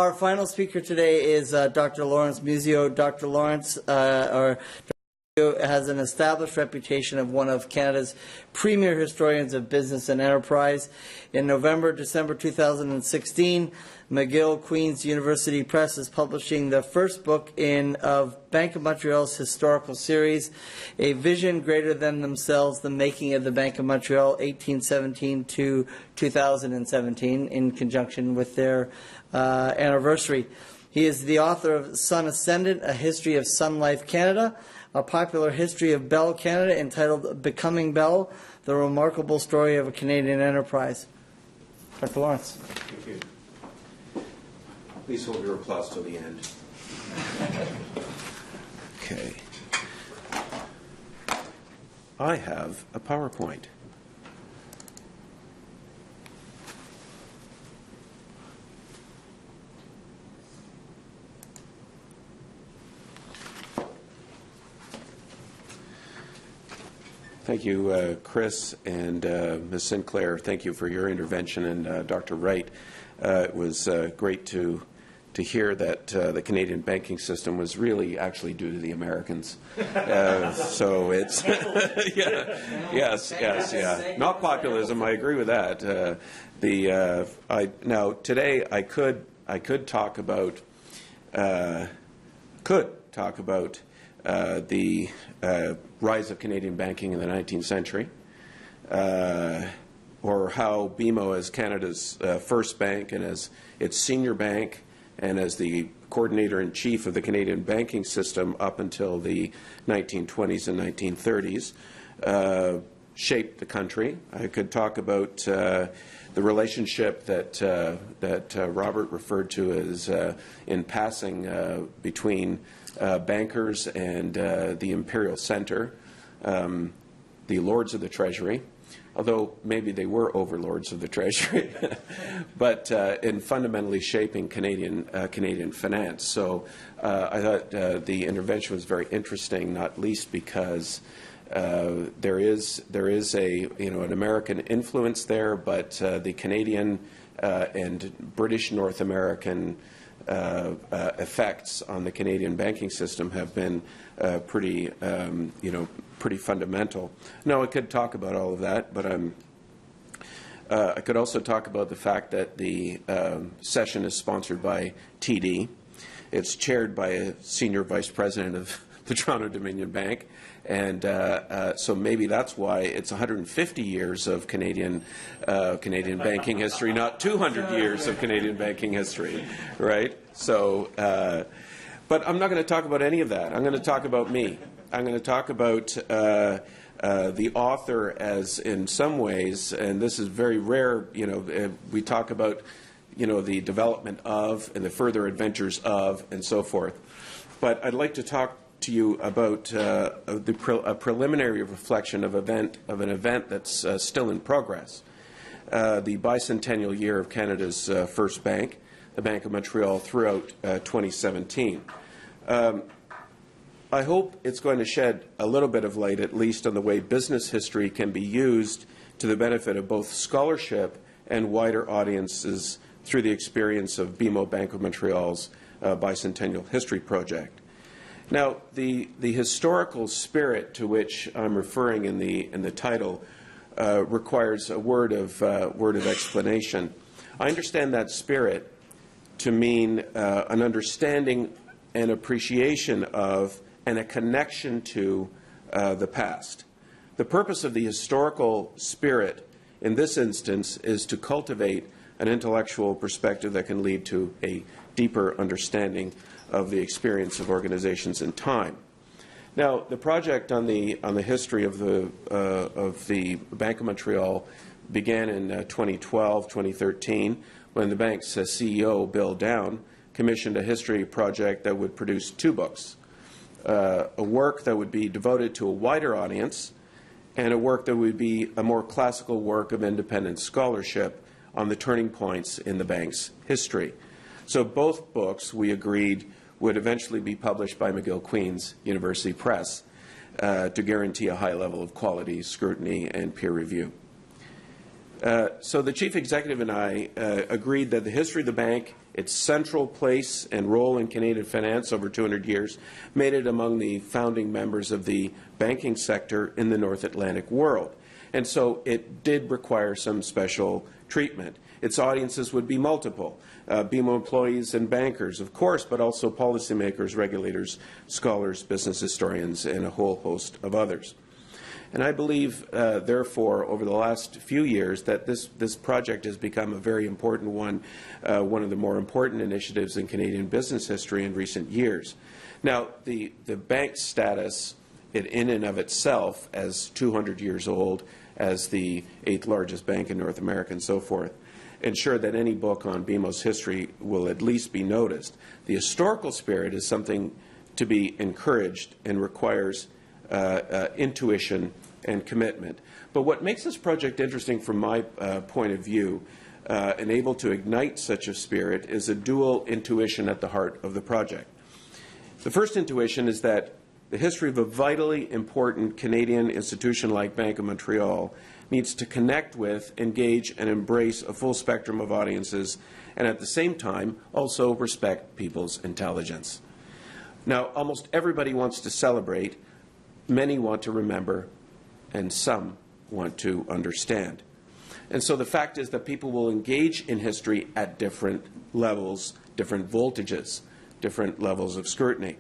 Our final speaker today is Dr. Laurence Mussio. Dr. Laurence has an established reputation of one of Canada's premier historians of business and enterprise. In December 2016, McGill Queen's University Press is publishing the first book of Bank of Montreal's historical series, A Vision Greater Than Themselves, The Making of the Bank of Montreal, 1817 to 2017, in conjunction with their anniversary. He is the author of Sun Ascendant, A History of Sun Life Canada, a popular history of Bell Canada entitled Becoming Bell, the remarkable story of a Canadian enterprise. Dr. Laurence. Thank you. Please hold your applause till the end. Okay. I have a PowerPoint. Thank you, Chris and Ms. Sinclair. Thank you for your intervention, and Dr. Wright. It was great to hear that the Canadian banking system was really actually due to the Americans. So it's yes. Not populism. I agree with that. Now today I could talk about the rise of Canadian banking in the 19th century, or how BMO, as Canada's first bank and as its senior bank and as the coordinator-in-chief of the Canadian banking system up until the 1920s and 1930s, shaped the country. I could talk about the relationship that Robert referred to as, in passing, between bankers and the Imperial Centre, the Lords of the Treasury, although maybe they were overlords of the Treasury, but in fundamentally shaping Canadian finance. So I thought the intervention was very interesting, not least because there is an American influence there, but the Canadian and British North American effects on the Canadian banking system have been pretty fundamental. No, I could talk about all of that, but I could also talk about the fact that the session is sponsored by TD. It's chaired by a senior vice president of the Toronto Dominion Bank, and so maybe that's why it's 150 years of Canadian banking history, not 200 years of Canadian banking history, right? So, but I'm not going to talk about any of that. I'm going to talk about me. I'm going to talk about the author as, in some ways, and this is very rare, we talk about, the development of and the further adventures of and so forth. But I'd like to talk to you about a preliminary reflection of an event that's still in progress. The bicentennial year of Canada's first bank, the Bank of Montreal, throughout 2017. I hope it's going to shed a little bit of light, at least, on the way business history can be used to the benefit of both scholarship and wider audiences through the experience of BMO Bank of Montreal's Bicentennial History Project. Now, the historical spirit to which I'm referring in the title requires a word of explanation. I understand that spirit to mean an understanding and appreciation of and a connection to the past. The purpose of the historical spirit in this instance is to cultivate an intellectual perspective that can lead to a deeper understanding of the experience of organizations in time. Now, the project on the history of the Bank of Montreal began in 2012, 2013, when the bank's CEO, Bill Downe, commissioned a history project that would produce two books, a work that would be devoted to a wider audience and a work that would be a more classical work of independent scholarship on the turning points in the bank's history. So both books, we agreed, would eventually be published by McGill Queen's University Press to guarantee a high level of quality, scrutiny, and peer review. So the Chief Executive and I agreed that the history of the bank its central place and role in Canadian finance over 200 years made it among the founding members of the banking sector in the North Atlantic world. And so it did require some special treatment. Its audiences would be multiple. BMO employees and bankers, of course, but also policymakers, regulators, scholars, business historians, and a whole host of others. And I believe, therefore, over the last few years that this project has become a very important one of the more important initiatives in Canadian business history in recent years. Now, the bank status in and of itself as 200 years old, as the 8th largest bank in North America and so forth, ensure that any book on BMO's history will at least be noticed. The historical spirit is something to be encouraged and requires intuition and commitment. But what makes this project interesting from my point of view and able to ignite such a spirit is a dual intuition at the heart of the project. The first intuition is that the history of a vitally important Canadian institution like Bank of Montreal needs to connect with, engage, and embrace a full spectrum of audiences, and at the same time also respect people's intelligence. Now, almost everybody wants to celebrate, many want to remember, and some want to understand. And so the fact is that people will engage in history at different levels, different voltages, different levels of scrutiny.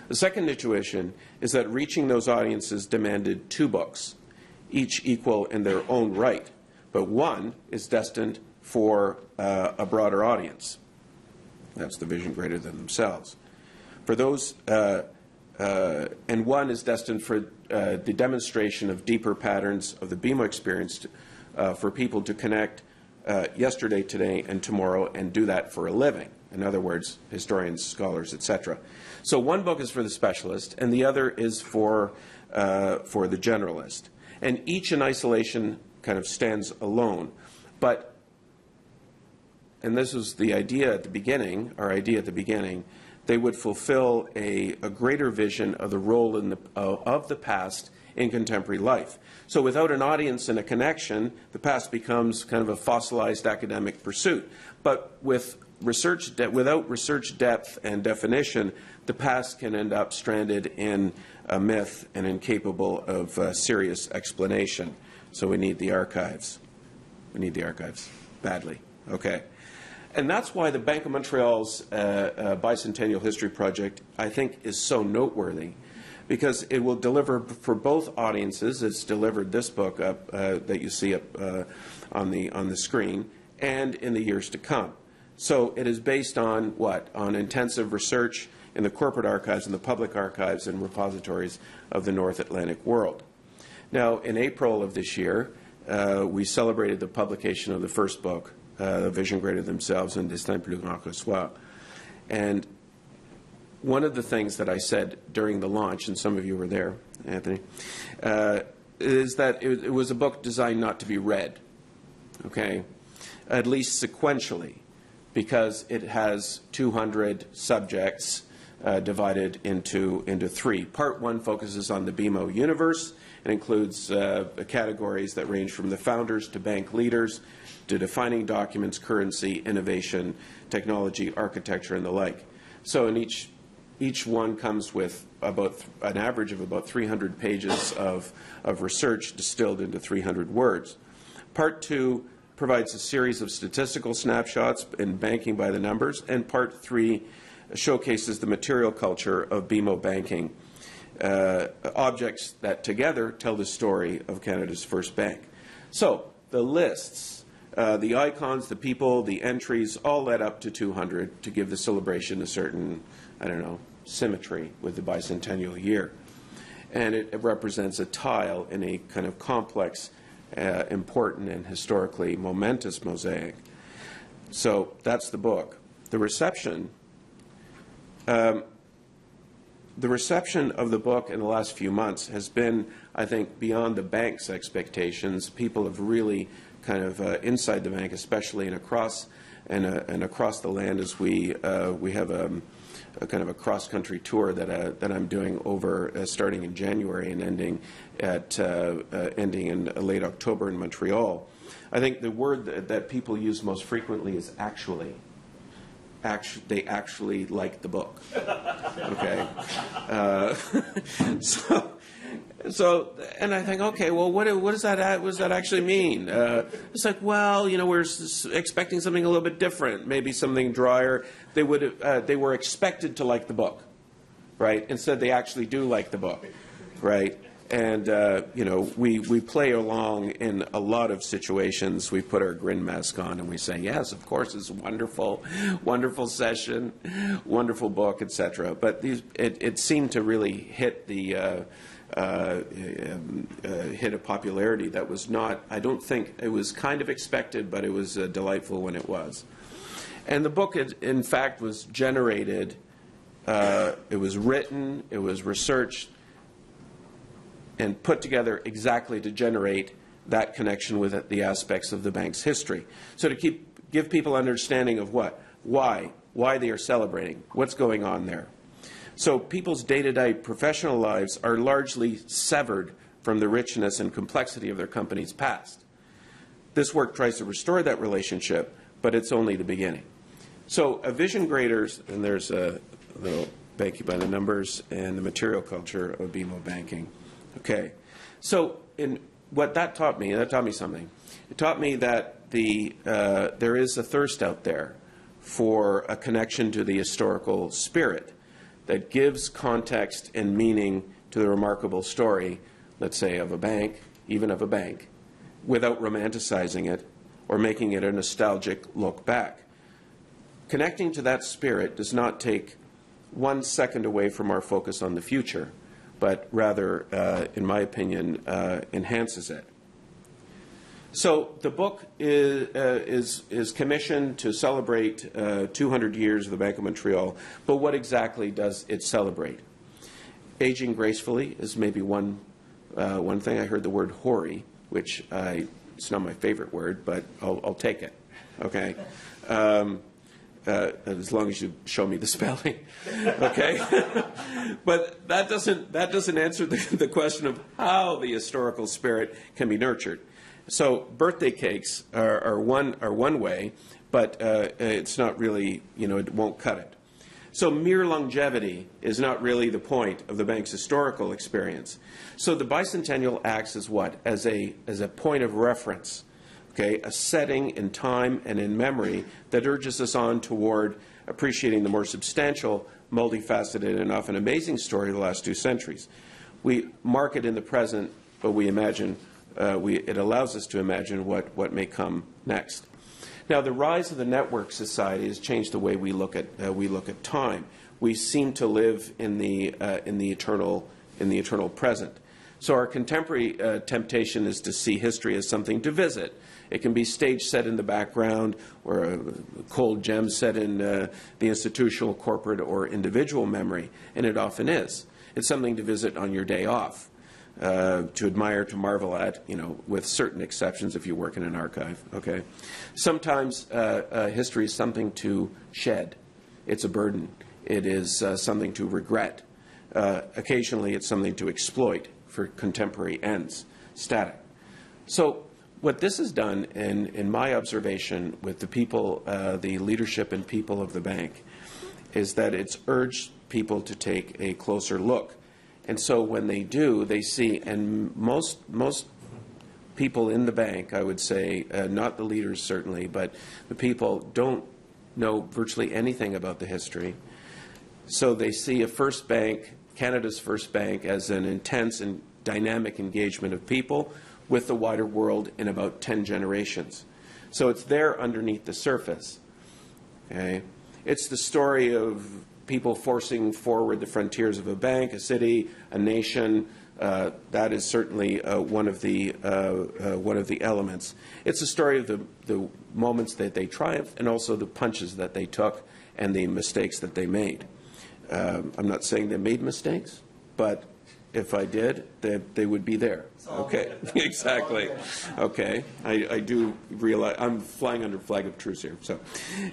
The second intuition is that reaching those audiences demanded two books, each equal in their own right, but one is destined for a broader audience. That's the vision greater than themselves. For those, and one is destined for the demonstration of deeper patterns of the BMO experience for people to connect yesterday, today, and tomorrow, and do that for a living. In other words, historians, scholars, etc. So one book is for the specialist, and the other is for the generalist. And each in isolation kind of stands alone. But, and this was the idea at the beginning, our idea at the beginning, they would fulfill a greater vision of the role of the past in contemporary life. So without an audience and a connection, the past becomes kind of a fossilized academic pursuit. But with without research depth and definition, the past can end up stranded in a myth and incapable of serious explanation. So we need the archives. We need the archives badly. Okay. And that's why the Bank of Montreal's Bicentennial History Project, I think, is so noteworthy, because it will deliver for both audiences. It's delivered this book up that you see up on the screen, and in the years to come. So it is based on what? On intensive research in the corporate archives and the public archives and repositories of the North Atlantic world. Now, in April of this year, we celebrated the publication of the first book, Vision Greater Than Themselves, Un Destin Plus Grand que Soi. And one of the things that I said during the launch, and some of you were there, Anthony, is that it was a book designed not to be read, okay, at least sequentially, because it has 200 subjects divided into three. Part one focuses on the BMO universe. It includes categories that range from the founders to bank leaders to defining documents, currency, innovation, technology, architecture, and the like. So in each one comes with about an average of about 300 pages of research distilled into 300 words. Part two provides a series of statistical snapshots in banking by the numbers, and part three showcases the material culture of BMO banking, objects that together tell the story of Canada's first bank. So the lists, the icons, the people, the entries, all led up to 200 to give the celebration a certain, I don't know, symmetry with the bicentennial year. And it represents a tile in a kind of complex, important, and historically momentous mosaic. So that's the book. The reception of the book in the last few months has been, I think, beyond the bank's expectations. People have really kind of inside the bank, especially and across the land, as we have a kind of a cross-country tour that I'm doing over starting in January and ending in late October in Montreal. I think the word that people use most frequently is actually. they actually liked the book. Okay, so and I think, okay, well, what does that actually mean? It's like, well, we're expecting something a little bit different, maybe something drier. They were expected to like the book, right? Instead, they actually do like the book, right? And, we play along in a lot of situations. We put our grin mask on and we say, yes, of course, it's a wonderful, wonderful session, wonderful book, etc. But it seemed to really hit hit a popularity that was not, I don't think, it was kind of expected, but it was delightful when it was. And the book, in fact, was generated, it was written, it was researched, and put together exactly to generate that connection with the aspects of the bank's history. So to give people understanding of why they are celebrating, what's going on there. So people's day-to-day professional lives are largely severed from the richness and complexity of their company's past. This work tries to restore that relationship, but it's only the beginning. So a vision graders, and there's a little banking by the numbers and the material culture of BMO banking. Okay, so what that taught me something. It taught me that there is a thirst out there for a connection to the historical spirit that gives context and meaning to the remarkable story, let's say, of a bank, even of a bank, without romanticizing it or making it a nostalgic look back. Connecting to that spirit does not take 1 second away from our focus on the future, but rather, in my opinion, enhances it. So the book is commissioned to celebrate 200 years of the Bank of Montreal, but what exactly does it celebrate? Aging gracefully is maybe one thing. I heard the word hoary, which it's not my favorite word, but I'll take it. Okay. As long as you show me the spelling, okay. But that doesn't answer the question of how the historical spirit can be nurtured. So birthday cakes are one way, but it's not really, it won't cut it. So mere longevity is not really the point of the bank's historical experience. So the Bicentennial acts as what? As a point of reference. Okay, a setting in time and in memory that urges us on toward appreciating the more substantial, multifaceted, and often amazing story of the last 2 centuries. We mark it in the present, but we imagine, it allows us to imagine what may come next. Now, the rise of the network society has changed the way we look at time. We seem to live in the eternal present. So our contemporary temptation is to see history as something to visit. It can be stage set in the background or a cold gem set in the institutional, corporate, or individual memory, and it often is. It's something to visit on your day off, to admire, to marvel at, with certain exceptions if you work in an archive. Okay. Sometimes history is something to shed. It's a burden. It is something to regret. Occasionally, it's something to exploit for contemporary ends, static. So what this has done, in my observation with the people, the leadership and people of the bank, is that it's urged people to take a closer look. And so when they do, they see, and most people in the bank, I would say, not the leaders certainly, but the people don't know virtually anything about the history. So they see a first bank, Canada's first bank, as an intense and dynamic engagement of people with the wider world in about 10 generations. So it's there underneath the surface. Okay? It's the story of people forcing forward the frontiers of a bank, a city, a nation. That is certainly one of the elements. It's the story of the moments that they triumphed and also the punches that they took and the mistakes that they made. I'm not saying they made mistakes, but if I did, they would be there. Okay, exactly. Okay, I do realize I'm flying under flag of truce here. So,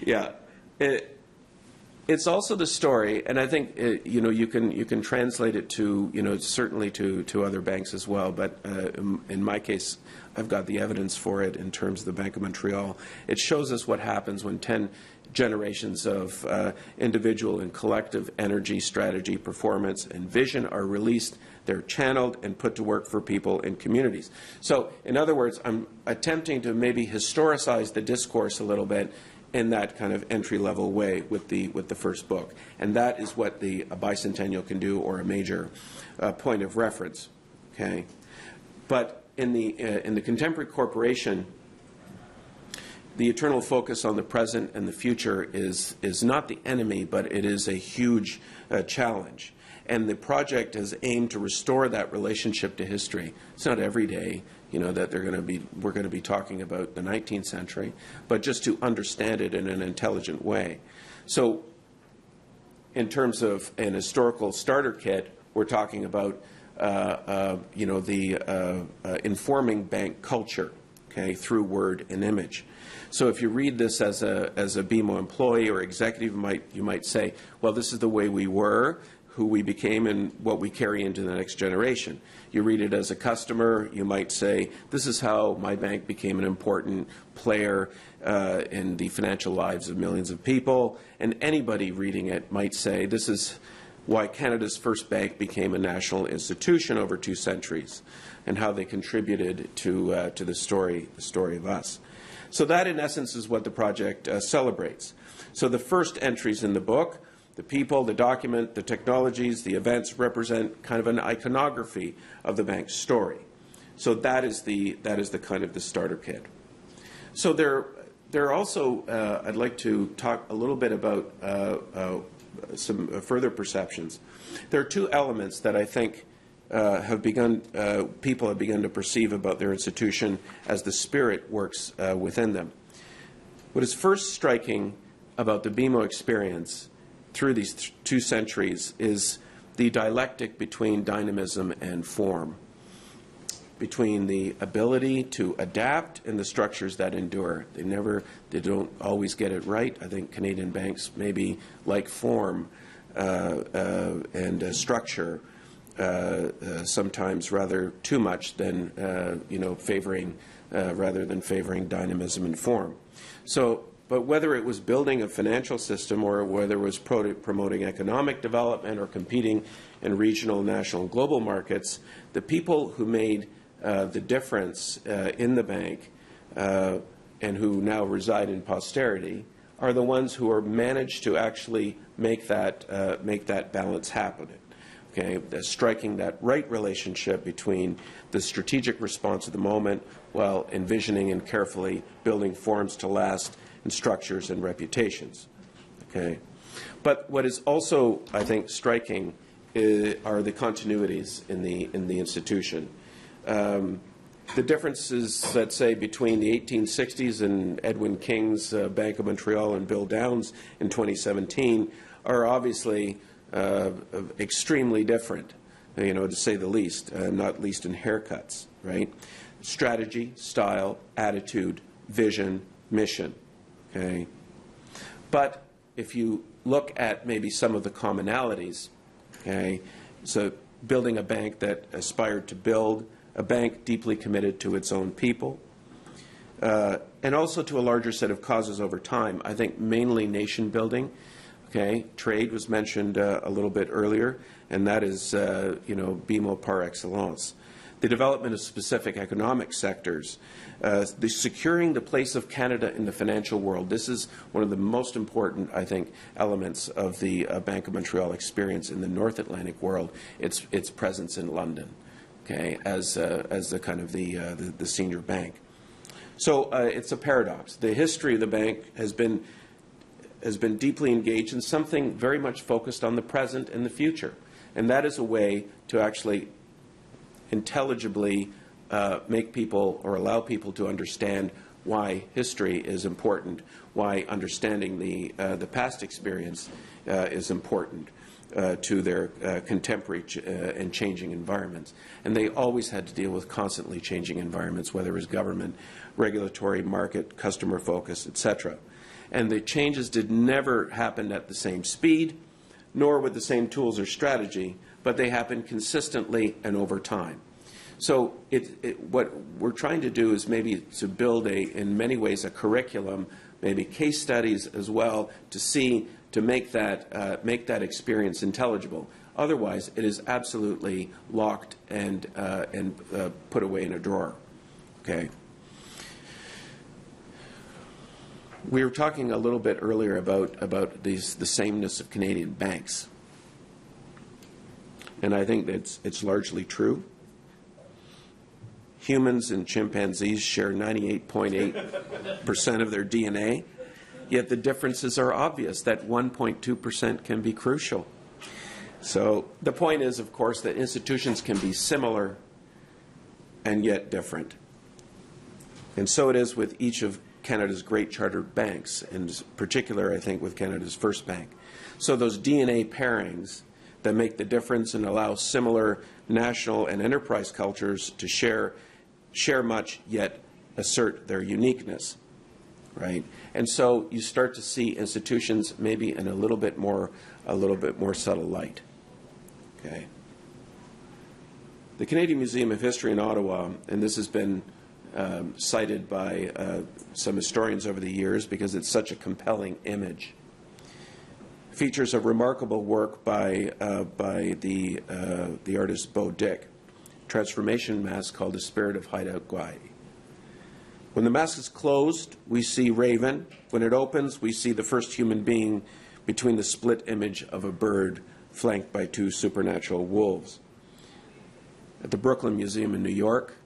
yeah, it's also the story, and I think you can translate it to certainly to other banks as well. But in my case, I've got the evidence for it in terms of the Bank of Montreal. It shows us what happens when 10 generations of individual and collective energy, strategy, performance, and vision are released. They're channeled and put to work for people and communities. So, in other words, I'm attempting to maybe historicize the discourse a little bit in that kind of entry-level way with the first book. And that is what a bicentennial can do, or a major point of reference. Okay? But in the contemporary corporation, the eternal focus on the present and the future is not the enemy, but it is a huge challenge. And the project has aimed to restore that relationship to history. It's not every day, that we're going to be talking about the 19th century, but just to understand it in an intelligent way. So, in terms of an historical starter kit, we're talking about informing bank culture, okay, through word and image. So if you read this as a BMO employee or executive, you might say, well, this is the way we were, who we became, and what we carry into the next generation. You read it as a customer, you might say, this is how my bank became an important player in the financial lives of millions of people. And anybody reading it might say, this is why Canada's first bank became a national institution over 2 centuries, and how they contributed to the story of us. So that, in essence, is what the project celebrates. So the first entries in the book, the people, the document, the technologies, the events, represent kind of an iconography of the bank's story. So that is the kind of the starter kit. So there are also, I'd like to talk a little bit about some further perceptions. There are 2 elements that I think people have begun to perceive about their institution as the spirit works within them. What is first striking about the BMO experience through these 2 centuries is the dialectic between dynamism and form, between the ability to adapt and the structures that endure. They don't always get it right. I think Canadian banks maybe like form and structure sometimes rather too much than favoring rather than favoring dynamism and form. So, but whether it was building a financial system or whether it was promoting economic development or competing in regional, national, and global markets, the people who made the difference in the bank and who now reside in posterity are the ones who are managed to actually make that balance happen. Okay, striking that right relationship between the strategic response of the moment while envisioning and carefully building forms to last and structures and reputations. Okay, but what is also, I think, striking are the continuities in the institution. The differences, let's say, between the 1860s and Edwin King's Bank of Montreal and Bill Downs in 2017 are obviously extremely different, to say the least, not least in haircuts, right? Strategy, style, attitude, vision, mission, okay? But if you look at maybe some of the commonalities, okay, so building a bank that aspired to build a bank deeply committed to its own people, and also to a larger set of causes over time. I think mainly nation building. Okay, trade was mentioned a little bit earlier, and that is, BMO par excellence. The development of specific economic sectors, the securing the place of Canada in the financial world. This is one of the most important, I think, elements of the Bank of Montreal experience in the North Atlantic world. Its presence in London, okay, as the kind of the senior bank. So it's a paradox. The history of the bank has been deeply engaged in something very much focused on the present and the future. And that is a way to actually intelligibly make people or allow people to understand why history is important, why understanding the past experience is important to their contemporary and changing environments. And they always had to deal with constantly changing environments, whether it was government, regulatory, market, customer focus, etc. And the changes did never happen at the same speed, nor with the same tools or strategy, but they happened consistently and over time. So what we're trying to do is maybe to build in many ways, a curriculum maybe case studies as well, to make that experience intelligible. Otherwise, it is absolutely locked and put away in a drawer. Okay. We were talking a little bit earlier about the sameness of Canadian banks, and I think it's largely true. Humans and chimpanzees share 98.8% of their DNA, yet the differences are obvious. That 1.2% can be crucial. So the point is, of course, that institutions can be similar and yet different. And so it is with each of Canada's great chartered banks, and in particular, I think, with Canada's first bank. So those DNA pairings that make the difference and allow similar national and enterprise cultures to share much, yet assert their uniqueness, right? And so you start to see institutions maybe in a little bit more subtle light. Okay. The Canadian Museum of History in Ottawa, and this has been cited by some historians over the years because it's such a compelling image, features a remarkable work by the artist Bo Dick, transformation mask called The Spirit of Hideout Guai. When the mask is closed, we see Raven. When it opens, we see the first human being between the split image of a bird flanked by two supernatural wolves. At the Brooklyn Museum in New York,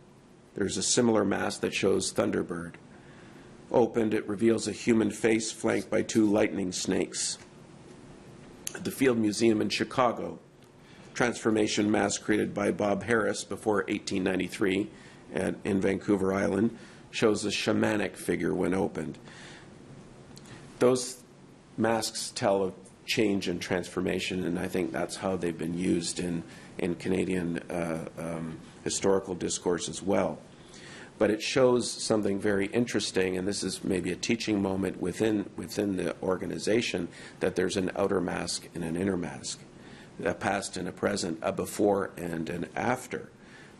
there's a similar mask that shows Thunderbird. Opened, it reveals a human face flanked by two lightning snakes. At the Field Museum in Chicago, transformation mask created by Bob Harris before 1893 in Vancouver Island shows a shamanic figure when opened. Those masks tell of change and transformation, and I think that's how they've been used in Canadian historical discourse as well. But it shows something very interesting, and this is maybe a teaching moment within the organization, that there's an outer mask and an inner mask, a past and a present, a before and an after.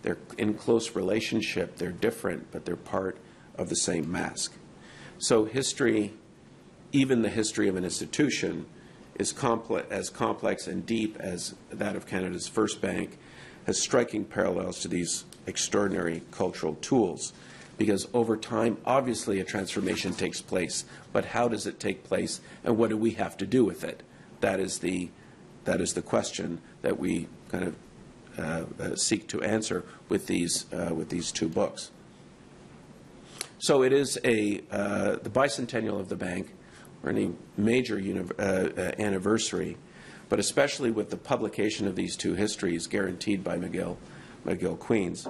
They're in close relationship, they're different, but they're part of the same mask. So history, even the history of an institution, is as complex and deep as that of Canada's first bank, has striking parallels to these extraordinary cultural tools. Because over time, obviously a transformation takes place, but how does it take place, and what do we have to do with it? That is the question that we kind of seek to answer with these two books. So it is the bicentennial of the bank, or any major anniversary, but especially with the publication of these two histories guaranteed by McGill Queen's,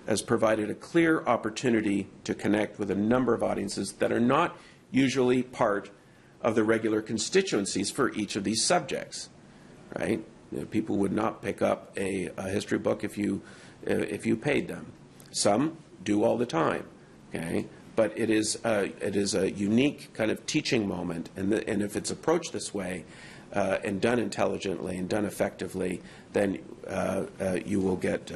has provided a clear opportunity to connect with a number of audiences that are not usually part of the regular constituencies for each of these subjects, right? You know, people would not pick up a history book if you paid them. Some do all the time, okay? But it is a unique kind of teaching moment, and if it's approached this way and done intelligently and done effectively, then you will get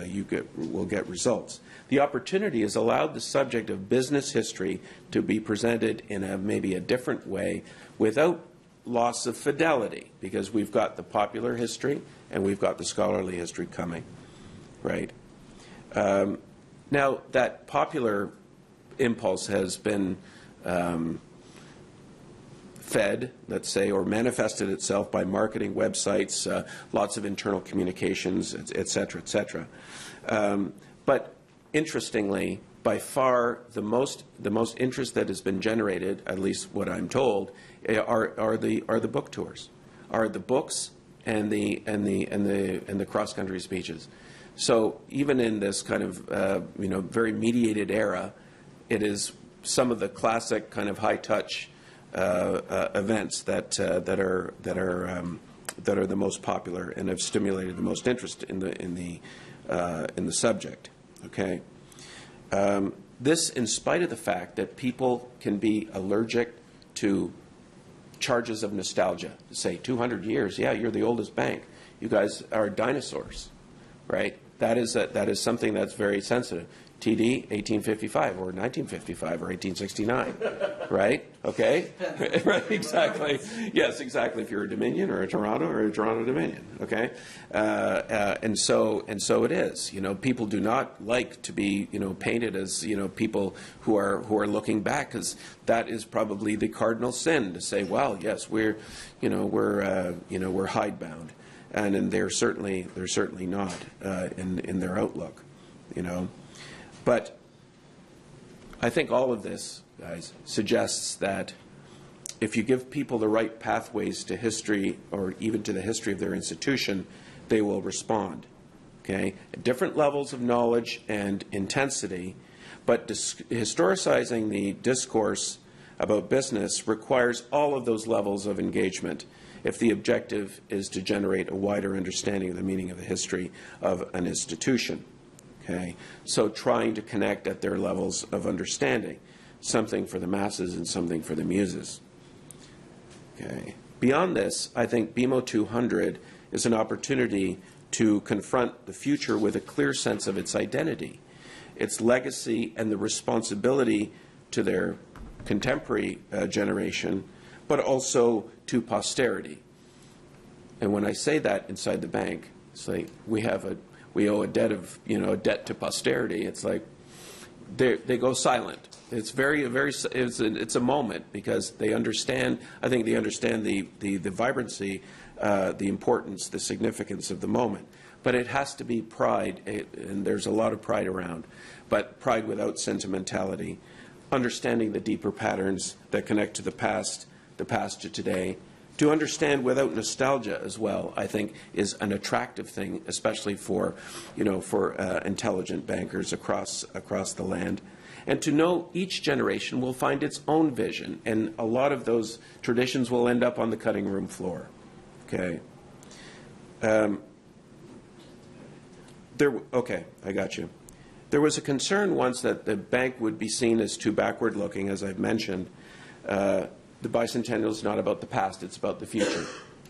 results. The opportunity has allowed the subject of business history to be presented in maybe a different way without loss of fidelity, because we've got the popular history and we've got the scholarly history coming, right? Now, that popular impulse has been fed, let's say, or manifested itself by marketing websites, lots of internal communications, et cetera, et cetera. But interestingly, by far the most interest that has been generated, at least what I'm told, are the book tours, are the books and the cross country speeches. So even in this kind of very mediated era, it is some of the classic kind of high touch events that are the most popular and have stimulated the most interest in the subject. Okay, this in spite of the fact that people can be allergic to charges of nostalgia. Say 200 years, yeah, you're the oldest bank. You guys are dinosaurs, right? That is something that's very sensitive. TD, 1855 or 1955 or 1869, right? Okay, right, exactly. Yes, exactly. If you're a Dominion or a Toronto Dominion, okay, and so it is. You know, people do not like to be, you know, painted as, you know, people who are looking back, because that is probably the cardinal sin, to say, well, yes, we're hidebound, and they're certainly not in their outlook, you know. But I think all of this, guys, suggests that if you give people the right pathways to history, or even to the history of their institution, they will respond, okay? At different levels of knowledge and intensity, but historicizing the discourse about business requires all of those levels of engagement if the objective is to generate a wider understanding of the meaning of the history of an institution. Okay, so trying to connect at their levels of understanding, something for the masses and something for the muses. Okay. Beyond this, I think BMO 200 is an opportunity to confront the future with a clear sense of its identity, its legacy, and the responsibility to their contemporary generation, but also to posterity. And when I say that inside the bank, it's like we owe a debt of, you know, a debt to posterity. It's like they go silent. It's it's a moment, because they understand. I think they understand the vibrancy, the importance, the significance of the moment. But it has to be pride, and there's a lot of pride around, but pride without sentimentality, understanding the deeper patterns that connect to the past to today. To understand without nostalgia as well, I think, is an attractive thing, especially for, you know, for intelligent bankers across the land. And to know each generation will find its own vision, and a lot of those traditions will end up on the cutting room floor. Okay. Okay, I got you. There was a concern once that the bank would be seen as too backward-looking, as I've mentioned. The Bicentennial is not about the past, it's about the future.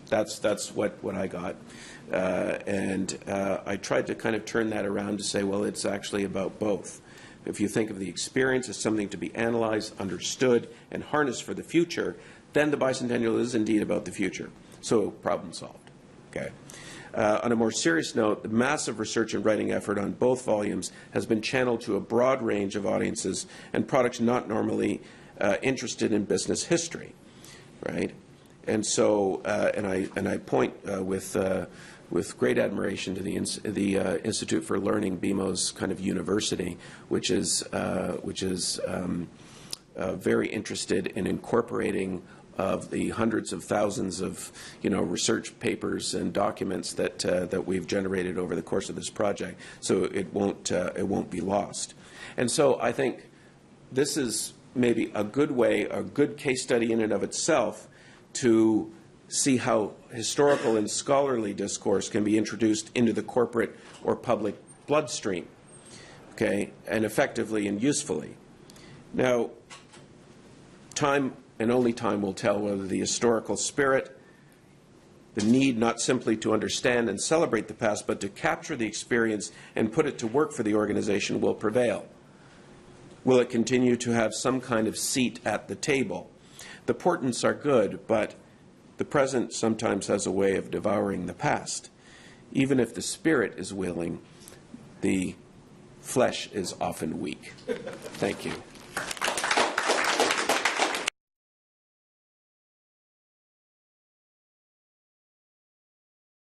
That's what I got. And I tried to kind of turn that around to say, well, it's actually about both. If you think of the experience as something to be analyzed, understood, and harnessed for the future, then the Bicentennial is indeed about the future. So problem solved. Okay. On a more serious note, the massive research and writing effort on both volumes has been channeled to a broad range of audiences and products not normally interested in business history, right? And so, and I point with great admiration to the Institute for Learning, BMO's kind of university, which is very interested in incorporating of the hundreds of thousands of, you know, research papers and documents that we've generated over the course of this project, so it won't be lost. And so I think this is maybe a good way, a good case study in and of itself, to see how historical and scholarly discourse can be introduced into the corporate or public bloodstream, okay, and effectively and usefully. Now, time and only time will tell whether the historical spirit, the need not simply to understand and celebrate the past, but to capture the experience and put it to work for the organization, will prevail. Will it continue to have some kind of seat at the table? The portents are good, but the present sometimes has a way of devouring the past. Even if the spirit is willing, the flesh is often weak. Thank you.